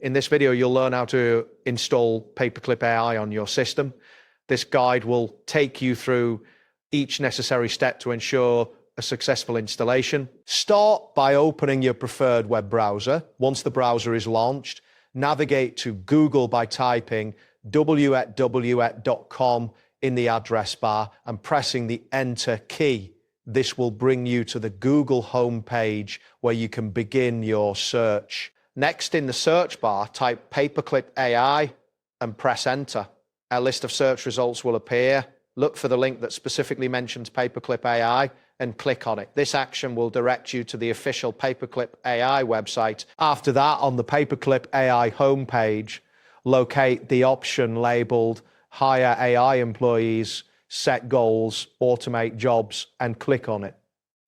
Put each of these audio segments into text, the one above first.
In this video, you'll learn how to install Paperclip AI on your system. This guide will take you through each necessary step to ensure a successful installation. Start by opening your preferred web browser. Once the browser is launched, navigate to Google by typing www.com in the address bar and pressing the Enter key. This will bring you to the Google homepage where you can begin your search. Next, in the search bar, type Paperclip AI and press Enter. A list of search results will appear. Look for the link that specifically mentions Paperclip AI and click on it. This action will direct you to the official Paperclip AI website. After that, on the Paperclip AI homepage, locate the option labeled Hire AI Employees, Set Goals, Automate Jobs, and click on it.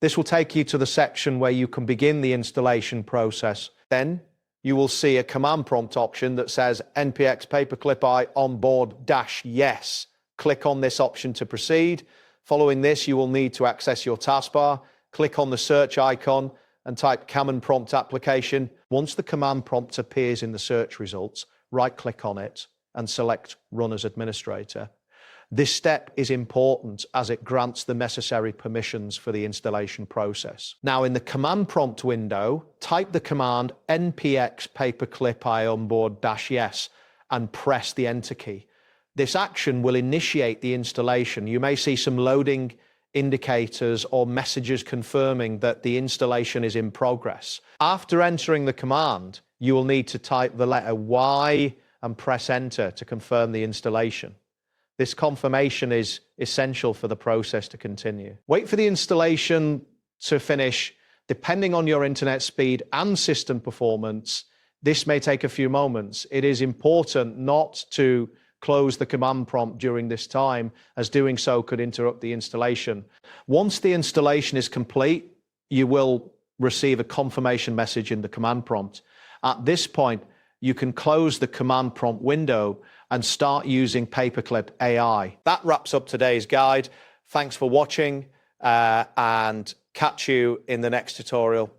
This will take you to the section where you can begin the installation process. Then you will see a command prompt option that says NPX Paperclip AI onboard-yes. Click on this option to proceed. Following this, you will need to access your taskbar. Click on the search icon and type command prompt application. Once the command prompt appears in the search results, right-click on it and select Run as Administrator. This step is important as it grants the necessary permissions for the installation process. Now, in the command prompt window, type the command npx paperclip AI onboard-yes and press the Enter key. This action will initiate the installation. You may see some loading indicators or messages confirming that the installation is in progress. After entering the command, you will need to type the letter Y and press Enter to confirm the installation. This confirmation is essential for the process to continue. Wait for the installation to finish. Depending on your internet speed and system performance, this may take a few moments. It is important not to close the command prompt during this time, as doing so could interrupt the installation. Once the installation is complete, you will receive a confirmation message in the command prompt. At this point, you can close the command prompt window and start using Paperclip AI. That wraps up today's guide. Thanks for watching and catch you in the next tutorial.